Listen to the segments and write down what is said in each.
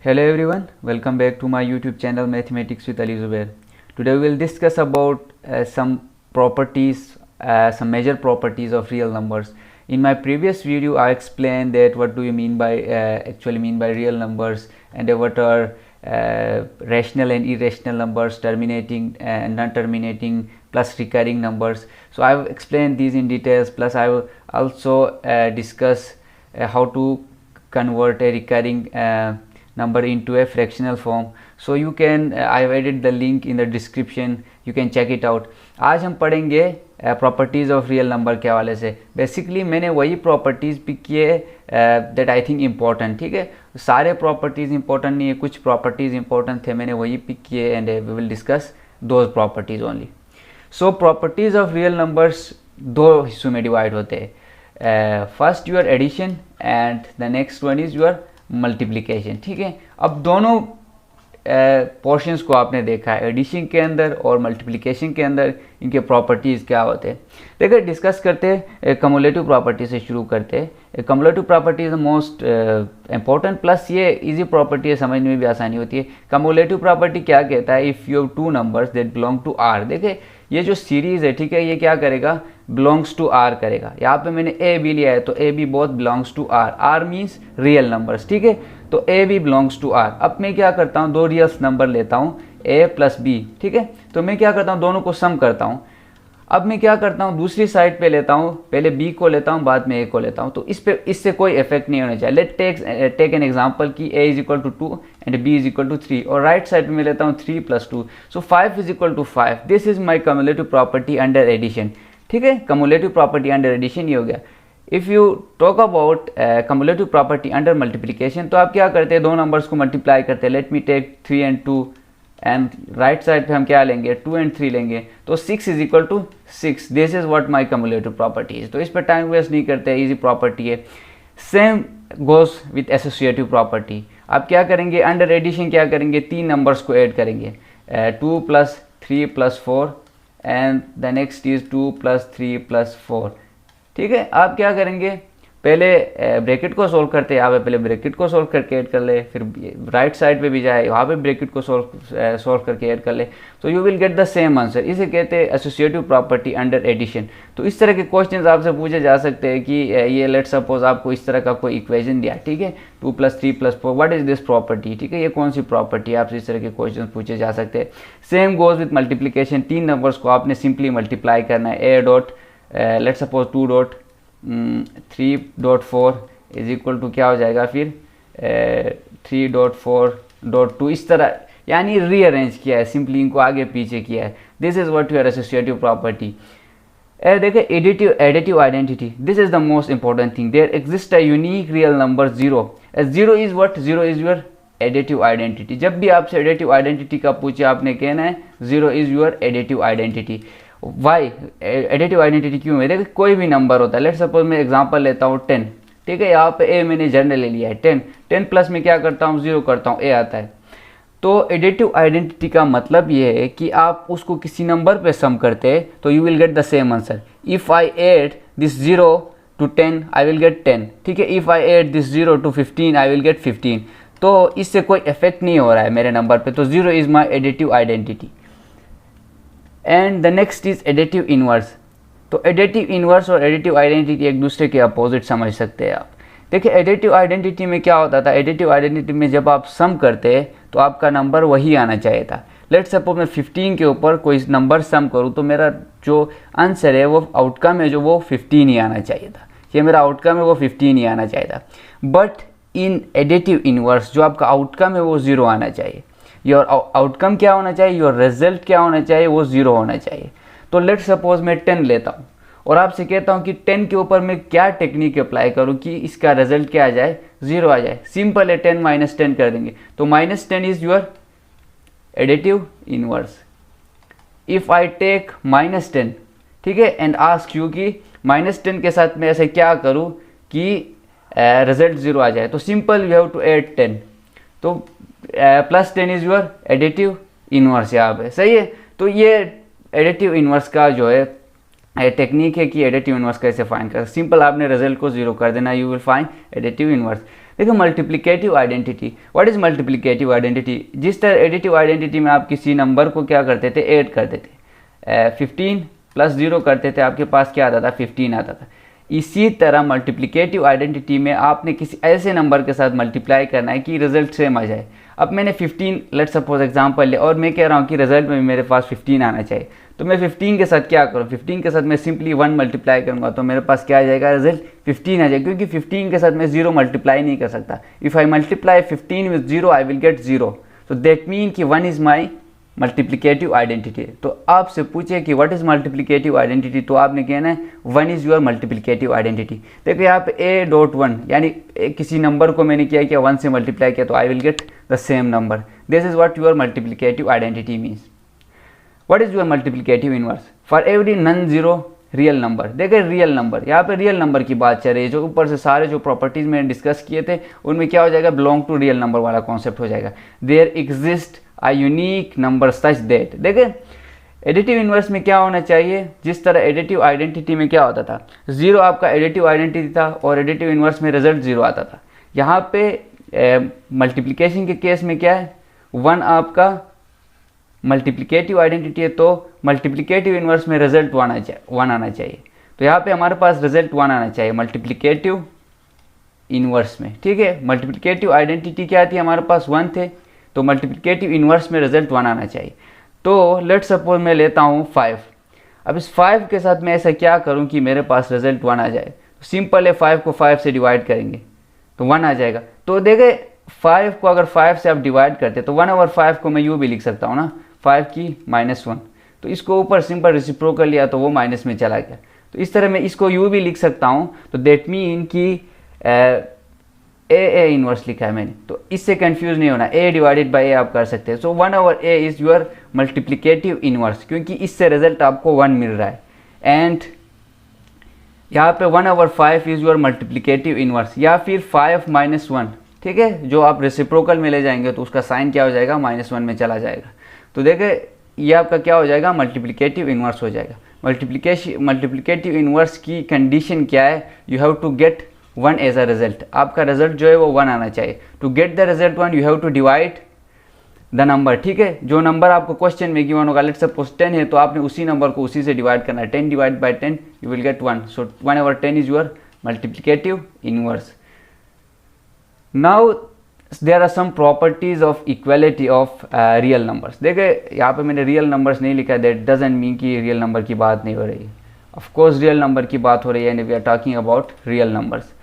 Hello everyone, welcome back to my YouTube channel Mathematics with Ali Zubair. Today we will discuss about some properties, some major properties of real numbers. In my previous video I explained that what do you mean by real numbers, and what are rational and irrational numbers, terminating and non-terminating, plus recurring numbers. So I have explained these in details, plus I will also discuss how to convert a recurring number into a fractional form. So you can I have added the link in the description, you can check it out. आज हम पढ़ेंगे properties of real number के हवाले से. Basically मैंने वही properties pick किए that I think important. ठीक है, सारे प्रॉपर्टीज़ इंपॉर्टेंट नहीं है, कुछ प्रॉपर्टीज़ इंपॉर्टेंट थे, मैंने वही पिक किए and we will discuss those properties only. So properties of real numbers दो हिस्सों में डिवाइड होते हैं. First your addition and the next one is your multiplication. ठीक है, अब दोनों पोर्शंस को आपने देखा है, एडिशन के अंदर और मल्टीप्लिकेशन के अंदर इनके प्रॉपर्टीज़ क्या होते हैं. देखिए डिस्कस करते हैं कम्युलेटिव प्रॉपर्टी से शुरू करते हैं. Cumulative property is the most important, plus ये इजी प्रॉपर्टी है, समझने में भी आसानी होती है. कम्युलेटिव प्रॉपर्टी क्या कहता है, if you have two numbers that belong to R. देखिए ये जो सीरीज़ है, ठीक है, ये क्या करेगा, बिलोंग्स टू आर करेगा. यहाँ पे मैंने ए बी लिया है तो A B both belongs to R. R means real numbers. ठीक है, तो A B belongs to R. अब मैं क्या करता हूँ, दो रियल नंबर लेता हूँ ए प्लस बी. ठीक है, तो मैं क्या करता हूँ, दोनों को सम करता हूँ. अब मैं क्या करता हूँ, दूसरी साइड पे लेता हूँ, पहले बी को लेता हूँ बाद में ए को लेता हूँ. तो इससे कोई इफेक्ट नहीं होना चाहिए. लेट टेक एन एग्जांपल कि a is equal to 2 and b is equal to 3, और राइट साइड में लेता हूँ 3 plus 2, so 5 is equal to 5. This is my cumulative property under addition. ठीक है, कम्युलेटिव प्रॉपर्टी अंडर एडिशन ये हो गया. If you talk about cumulative property under multiplication, तो आप क्या करते हैं, दो नंबर्स को मल्टीप्लाई करते हैं. Let me take 3 and 2, and right side पे हम क्या लेंगे, 2 एंड 3 लेंगे, तो 6 is equal to 6. This is what my cumulative property is. तो इस पर टाइम वेस्ट नहीं करते, इजी प्रॉपर्टी है. Same goes with associative property. आप क्या करेंगे, अंडर एडिशन क्या करेंगे, तीन नंबर्स को ऐड करेंगे, 2 plus 3 plus 4 and the next is 2 plus 3 plus 4. ठीक है, आप क्या करेंगे, पहले ब्रैकेट को सोल्व करते हैं, यहाँ पे पहले ब्रैकेट को सोल्व करके ऐड कर ले, फिर राइट साइड पे भी जाए, वहाँ पे ब्रैकेट को सोल्व करके ऐड कर ले, तो you will get the same answer. इसे कहते हैं एसोसिएटिव प्रॉपर्टी अंडर एडिशन. तो इस तरह के क्वेश्चंस आपसे पूछे जा सकते हैं कि ये लेट सपोज आपको इस तरह का कोई इक्वेशन दिया. ठीक है, 2 plus 3 plus 4, what is this property. ठीक है, ये कौन सी प्रॉपर्टी है, आपसे इस तरह के क्वेश्चन पूछे जा सकते हैं. Same goes with multiplication. तीन नंबर्स को आपने सिंपली मल्टीप्लाई करना है. A dot let suppose 2 dot 3.4 is equal to क्या हो जाएगा फिर 3.4.2. इस तरह यानी रीअरेंज किया है, सिंपली इनको आगे पीछे किया है. This is what your associative property. देखिए additive identity, this is the most important thing. There exist a unique real number 0. 0 is what, 0 is your additive identity. जब भी आपसे एडिटिव आइडेंटिटी का पूछे आपने कहना है 0 is your additive identity. Why additive identity क्यों है, देखिए कोई भी नंबर होता है. लेट सपोज मैं एग्जांपल लेता हूँ 10. ठीक है, यहाँ पे ए मैंने जनरल ले लिया है 10 प्लस में क्या करता हूँ, 0 करता हूँ, ए आता है. तो एडिटिव आइडेंटिटी का मतलब ये है कि आप उसको किसी नंबर पे सम करते हैं तो you will get the same answer. If I add this 0 to 10 I will get 10. ठीक है, if I add this 0 to 15 I will get 15. तो इससे कोई इफेक्ट नहीं हो रहा है मेरे नंबर पे, तो 0 is my additive identity. And the next is additive inverse. तो एडिटिव इनवर्स और एडिटिव आइडेंटिटी एक दूसरे के अपोजिट समझ सकते हैं आप. देखिए एडिटिव आइडेंटिटी में क्या होता था, एडिटिव आइडेंटिटी में जब आप सम करते हैं तो आपका नंबर वही आना चाहिए था. लेट सपोज मैं 15 के ऊपर कोई नंबर सम करूँ तो मेरा जो आंसर है, वो आउटकम है जो वो 15 ही आना चाहिए था. ये मेरा आउटकम है, वो 15 ही आना चाहिए था. बट इन एडिटिव इनवर्स जो आपका आउटकम है वो 0 आना चाहिए. योर आउटकम क्या होना चाहिए, योर रिजल्ट क्या होना चाहिए, वो 0 होना चाहिए. तो लेट सपोज मैं 10 लेता हूँ और आपसे कहता हूँ कि 10 के ऊपर मैं क्या टेक्निक अप्लाई करूँ कि इसका रिजल्ट क्या आ जाए, 0 आ जाए. सिंपल है, 10 माइनस 10 कर देंगे, तो minus 10 is your additive inverse. If I take minus 10, ठीक है, एंड आस्क यू कि माइनस 10 के साथ मैं ऐसे क्या करूँ कि रिजल्ट 0 आ जाए, तो simple you have to add 10. तो plus 10 is your additive inverse यहाँ पे. सही है, तो ये एडिटिव इनवर्स का जो है टेक्निक है कि एडिटिव इनवर्स कैसे फाइंड कर. सिंपल आपने रिजल्ट को 0 कर देना, you will find additive inverse. देखो multiplicative identity, what is multiplicative identity? जिस तरह एडिटिव आइडेंटिटी में आप किसी नंबर को क्या करते थे, ऐड करते थे, 15 प्लस 0 करते थे, आपके पास क्या आता था, 15 आता था। इसी तरह मल्टीप्लिकेटिव आइडेंटिटी में आपने किसी ऐसे नंबर के साथ मल्टीप्लाई करना है कि रिजल्ट सेम आ जाए। अब मैंने 15 लेट सपोज एग्जांपल ले, और मैं कह रहा हूँ कि रिजल्ट में मेरे पास 15 आना चाहिए, तो मैं 15 के साथ क्या करूँ, 15 के साथ मैं सिंपली 1 मल्टीप्लाई करूँगा तो मेरे पास क्या आ जाएगा, रिजल्ट 15 आ जाएगा, क्योंकि 15 के साथ मैं 0 मल्टीप्लाई नहीं कर सकता। If I multiply 15 with 0 I will gate 0, तो दैट मीन कि 1 इज़ माई मल्टीप्लिकेटिव आइडेंटिटी। तो आपसे पूछे कि व्हाट इज मल्टीप्लिकेटिव आइडेंटिटी, तो आपने कहना है 1 इज योर मल्टीप्लिकेटिव आइडेंटिटी। देखो यहाँ पे a.1 यानी किसी नंबर को मैंने क्या किया, 1 से मल्टीप्लाई किया, तो आई will get the same number. This is what your multiplicative identity means. What is your multiplicative inverse? For every non zero real number, देखिए रियल नंबर, यहाँ पे रियल नंबर की बात चल रही है। जो ऊपर से सारे जो प्रॉपर्टीज मैंने डिस्कस किए थे उनमें क्या हो जाएगा, बिलोंग टू रियल नंबर वाला कॉन्सेप्ट हो जाएगा। There exist a unique number such that, देखिए एडिटिव इनवर्स में क्या होना चाहिए, जिस तरह एडिटिव आइडेंटिटी में क्या होता था, 0 आपका एडिटिव आइडेंटिटी था और एडिटिव इनवर्स में रिजल्ट 0 आता था। यहाँ पे मल्टीप्लिकेशन के केस में क्या है, 1 आपका मल्टीप्लिकेटिव आइडेंटिटी है, तो मल्टीप्लिकेटिव इनवर्स में रिजल्ट 1 आना चाहिए। तो यहाँ पे हमारे पास रिजल्ट 1 आना चाहिए मल्टीप्लिकेटिव इनवर्स में, ठीक है। मल्टीप्लिकेटिव आइडेंटिटी क्या थी, हमारे पास 1 थे, तो मल्टीप्लिकेटिव इनवर्स में रिजल्ट 1 आना चाहिए। तो लेट सपोज मैं लेता हूँ 5। अब इस 5 के साथ मैं ऐसा क्या करूँ कि मेरे पास रिजल्ट 1 आ जाए, तो सिंपल है, 5 को 5 से डिवाइड करेंगे तो 1 आ जाएगा। तो देखे 5 को अगर 5 से आप डिवाइड करते तो 1/5 को मैं यूँ भी लिख सकता हूँ ना, 5 की -1, तो इसको ऊपर सिंपल रेसिप्रोकल लिया तो वो माइनस में चला गया। तो इस तरह मैं इसको यूँ भी लिख सकता हूँ, तो दैट मीन कि ए इनवर्स लिखा है मैंने, तो इससे कंफ्यूज नहीं होना, a डिवाइडेड बाई ए आप कर सकते हैं। सो 1/a is your multiplicative inverse, क्योंकि इससे रिजल्ट आपको 1 मिल रहा है। एंड यहाँ पे 1/5 इज योर मल्टीप्लिकेटिव इनवर्स, या फिर 5 - 1, ठीक है। जो आप रेसिप्रोकल में ले जाएंगे तो उसका साइन क्या हो जाएगा, -1 में चला जाएगा। तो देखे ये आपका क्या हो जाएगा, मल्टीप्लिकेटिव इनवर्स हो जाएगा। मल्टीप्लिकेटिव इनवर्स की कंडीशन क्या है, you have to get 1 as a result, आपका रिजल्ट जो है वो 1 आना चाहिए। To get the result 1 you have to divide the number, ठीक है। जो नंबर आपको क्वेश्चन में गिवन होगा, लेट सपोज 10 है, तो आपने उसी नंबर को उसी से डिवाइड करना है, 10 divide by 10 you will get 1। So 1/10 is your multiplicative inverse. Now there are some properties of equality of real numbers. देखिए यहाँ पे मैंने रियल नंबर्स नहीं लिखा, दैट डजंट मीन कि रियल नंबर की बात नहीं हो रही है। ऑफ कोर्स रियल नंबर की बात हो रही है, and we are talking about real numbers.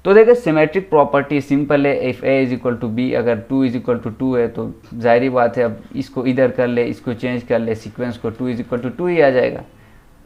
तो देखिए सिमेट्रिक प्रॉपर्टी सिंपल है, if a is equal to B, अगर 2 इज इक्वल टू 2 है तो जाहिर बात है, अब इसको इधर कर ले, इसको चेंज कर ले, सीक्वेंस को 2 इज इक्वल टू 2 ही आ जाएगा।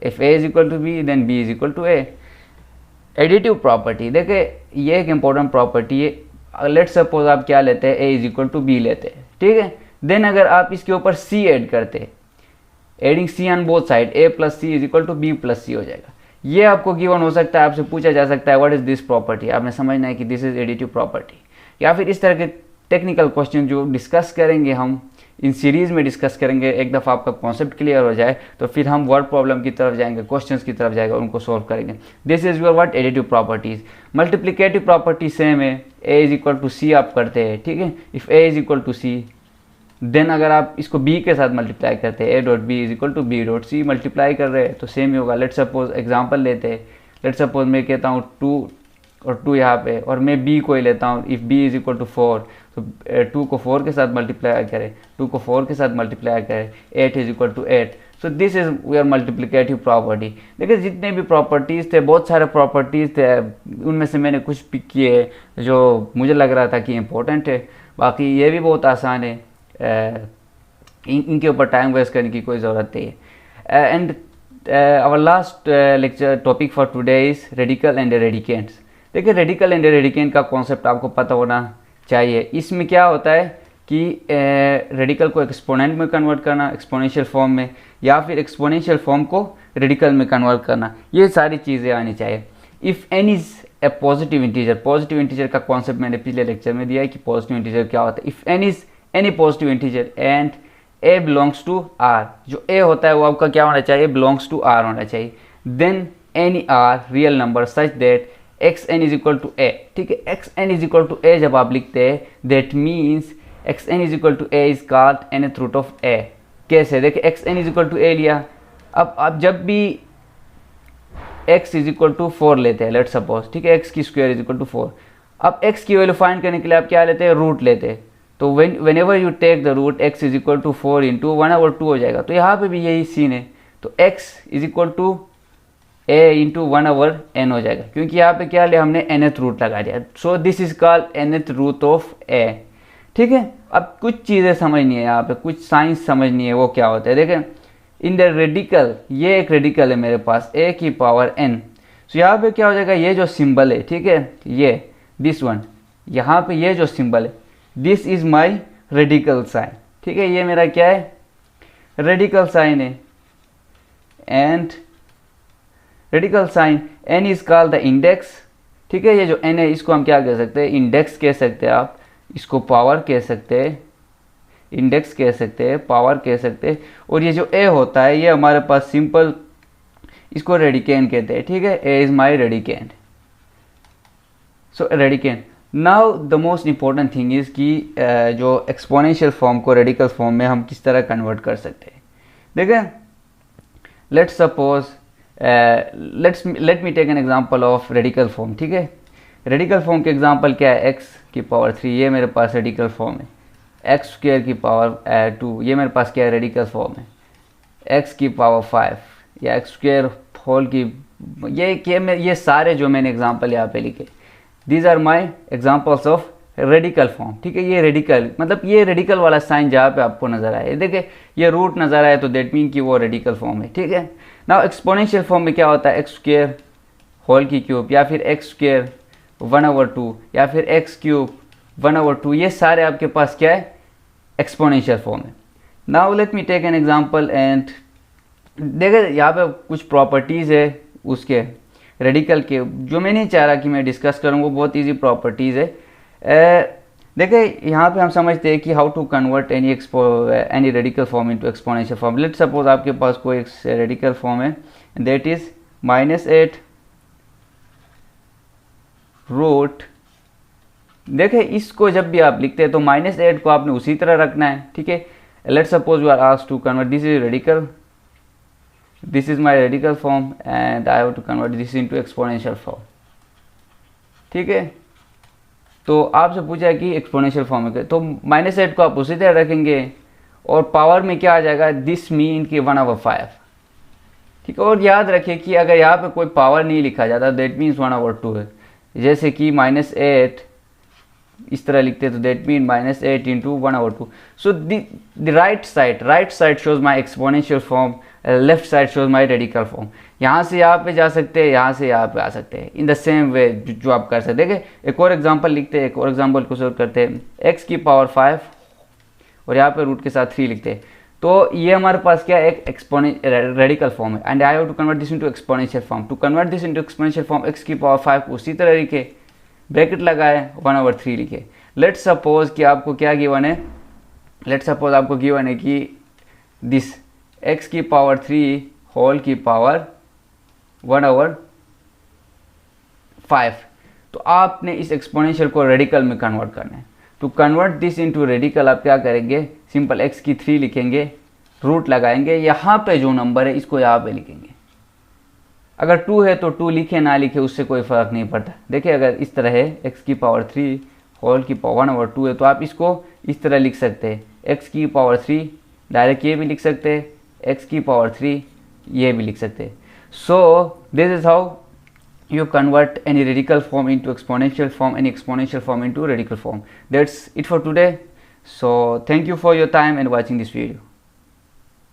If a is equal to B then b is equal to a। Additive property, देखिए ये एक इंपॉर्टेंट प्रॉपर्टी है। लेट सपोज आप क्या लेते हैं, a is equal to B लेते हैं, ठीक है। देन अगर आप इसके ऊपर c ऐड करते हैं, adding c on both side, a plus c is equal to b plus c हो जाएगा। ये आपको गिवन हो सकता है, आपसे पूछा जा सकता है व्हाट इज दिस प्रॉपर्टी, आपने समझना है कि दिस इज एडिटिव प्रॉपर्टी। या फिर इस तरह के टेक्निकल क्वेश्चन जो डिस्कस करेंगे हम इन सीरीज में डिस्कस करेंगे, एक दफ़ा आपका कॉन्सेप्ट क्लियर हो जाए तो फिर हम वर्ड प्रॉब्लम की तरफ जाएंगे, क्वेश्चंस की तरफ जाएगा, उनको सॉल्व करेंगे। This is your what, additive properties. Multiplicative property same है, a is equal to C आप करते हैं, ठीक है। If a is equal to C, then अगर आप इसको b के साथ मल्टीप्लाई करते हैं, a dot B is equal to B dot C multiply कर रहे हैं तो सेम ही होगा। लेट सपोज एग्जांपल लेते हैं, लेट सपोज मैं कहता हूँ 2 और 2 यहाँ पे, और मैं b को ही लेता हूँ, if b is equal to 4, तो 2 को 4 के साथ मल्टीप्लाई करें, 2 को 4 के साथ मल्टीप्लाई करें, 8 is equal to 8। So this is your multiplicative property. देखिए जितने भी प्रॉपर्टीज़ थे, बहुत सारे प्रॉपर्टीज़ थे, उनमें से मैंने कुछ पिक किए जो मुझे लग रहा था कि इंपॉर्टेंट है, बाकी ये भी बहुत आसान है, इनके ऊपर टाइम वेस्ट करने की कोई ज़रूरत नहीं है। And our last lecture topic for today is radical and radicands. देखिए रेडिकल एंड रेडिकेंट का कॉन्सेप्ट आपको पता होना चाहिए। इसमें क्या होता है कि रेडिकल को एक्सपोनेंट में कन्वर्ट करना, एक्सपोनेंशियल फॉर्म में, या फिर एक्सपोनेंशियल फॉर्म को रेडिकल में कन्वर्ट करना, ये सारी चीज़ें आनी चाहिए। If N is a positive integer, positive integer का कॉन्सेप्ट मैंने पिछले लेक्चर में दिया है कि पॉजिटिव इंटीजर क्या होता है। If N is any positive integer and a belongs to r, जो a होता है वो आपका क्या होना चाहिए, बिलोंग्स टू r होना चाहिए। Then any r real number such that x n is equal to a, ठीक है। X n is equal to a जब आप लिखते हैं that means x n is equal to a is called nth root of a. कैसे, देखिए x n is equal to a लिया, अब आप जब भी x इज इक्वल टू 4 लेते हैं, लेट सपोज, ठीक है, एक्स की स्क्वायर इज इक्वल टू 4, अब x की वैल्यू फाइंड करने के लिए आप क्या लेते हैं, रूट लेते हैं। तो whenever you take the root x is equal to 4 into 1/2 हो जाएगा। तो यहाँ पे भी यही सीन है, तो x is equal to a into 1/n हो जाएगा, क्योंकि यहाँ पे क्या लिया हमने nth रूट लगा दिया। So this is called nth root of a, ठीक है। अब कुछ चीज़ें समझनी है यहाँ पे, कुछ साइंस समझनी है, वो क्या होता है, देखें इन द रेडिकल, ये एक रेडिकल है मेरे पास a की पावर n। सो यहाँ पे क्या हो जाएगा, ये जो सिंबल है, ठीक है, ये दिस वन, यहाँ पे ये जो सिंबल है, this is my radical sign, ठीक है, ये मेरा क्या है, रेडिकल साइन है। And radical sign n is called the index, ठीक है। ये जो n है इसको हम क्या कह सकते हैं, इंडेक्स कह सकते हैं, आप इसको पावर कह सकते हैं, इंडेक्स कह सकते हैं, पावर कह सकते हैं। और ये जो a होता है ये हमारे पास सिंपल, इसको रेडिकेंड कहते हैं, ठीक है। a is my radicand, so radicand. Now the most important thing is कि जो एक्सपोनेंशियल फॉर्म को रेडिकल फॉर्म में हम किस तरह कन्वर्ट कर सकते हैं। देखें, let's suppose let me take an example of radical form, ठीक है। रेडिकल फॉर्म के एग्जांपल क्या है, x की पावर 3, ये मेरे पास रेडिकल फॉर्म है। एक्स स्क्वायर की पावर 2, ये मेरे पास क्या है, रेडिकल फॉर्म है। एक्स की पावर 5 या एक्स स्क्वायर होल की, ये सारे जो मैंने एग्जांपल यहाँ पे लिखे, these are my examples of radical form, ठीक है। ये रेडिकल मतलब ये रेडिकल वाला साइन जहाँ पे आपको नजर आए, देखिए ये रूट नजर आए तो दैट मीन कि वो रेडिकल फॉर्म है, ठीक है। नाउ एक्सपोनेंशियल फॉर्म में क्या होता है, एक्स स्क्वायर होल की क्यूब, या फिर एक्स स्क्वायर 1/2, या फिर एक्स क्यूब 1/2, ये सारे आपके पास क्या है, एक्सपोनेंशियल फॉर्म है। Now let me take an example and देखिए यहाँ पे कुछ प्रॉपर्टीज़ है उसके रेडिकल के, जो मैं नहीं चाह रहा कि मैं डिस्कस करूँ, वो बहुत इजी प्रॉपर्टीज़ है। देखिए यहाँ पे हम समझते हैं कि how to convert any radical form into exponential form. Let suppose आपके पास कोई एक रेडिकल फॉर्म है, दैट इज -8 रूट, देखें इसको जब भी आप लिखते हैं तो -8 को आपने उसी तरह रखना है, ठीक है। Let suppose you are asked to convert, this is radical, this is my radical form and I have to convert this into exponential form, ठीक है। तो आपसे पूछा है कि एक्सपोनेंशियल फॉर्म में, तो -8 को आप उसी तरह रखेंगे और पावर में क्या आ जाएगा, दिस मीन कि 1/5, ठीक है। और याद रखिए कि अगर यहाँ पे कोई पावर नहीं लिखा जाता दैट मीन्स 1/2 है, जैसे कि -8 इस तरह लिखते हैं तो that mean -8 into 1/2। So the right side shows my exponential form, left side shows my radical form. यहाँ से यहाँ पे जा सकते हैं, यहाँ से यहाँ पे आ सकते हैं, इन द सेम वे जो आप कर सकते हैं। देखिए एक और एग्जांपल लिखते हैं, एक और एग्जांपल को सॉल्व करते हैं, x की पावर 5 और यहाँ पे रूट के साथ 3 लिखते हैं, तो ये हमारे पास क्या है, एक रेडिकल फॉर्म है and I have to convert this into exponential form. To convert this into exponential form, x की पावर 5 उसी तरह लिखे, ब्रैकेट लगाए, 1/3 लिखे। लेट्स सपोज कि आपको क्या गिवन है, लेट्स सपोज आपको गिवन है कि दिस x की पावर 3 होल की पावर 1/5, तो आपने इस एक्सपोनेंशियल को रेडिकल में कन्वर्ट करना है। To convert this into radical आप क्या करेंगे, सिंपल x की 3 लिखेंगे, रूट लगाएंगे, यहाँ पे जो नंबर है इसको यहाँ पे लिखेंगे। अगर 2 है तो 2 लिखे ना लिखे उससे कोई फ़र्क नहीं पड़ता। देखिए अगर इस तरह है x की पावर 3 होल की पावर 1/2 है तो आप इसको इस तरह लिख सकते हैं, x की पावर 3 डायरेक्ट ये भी लिख सकते हैं, x की पावर 3 ये भी लिख सकते हैं। सो this is how you convert any radical form into exponential form, any exponential form into radical form. That's it for today. So thank you for your time and watching this video.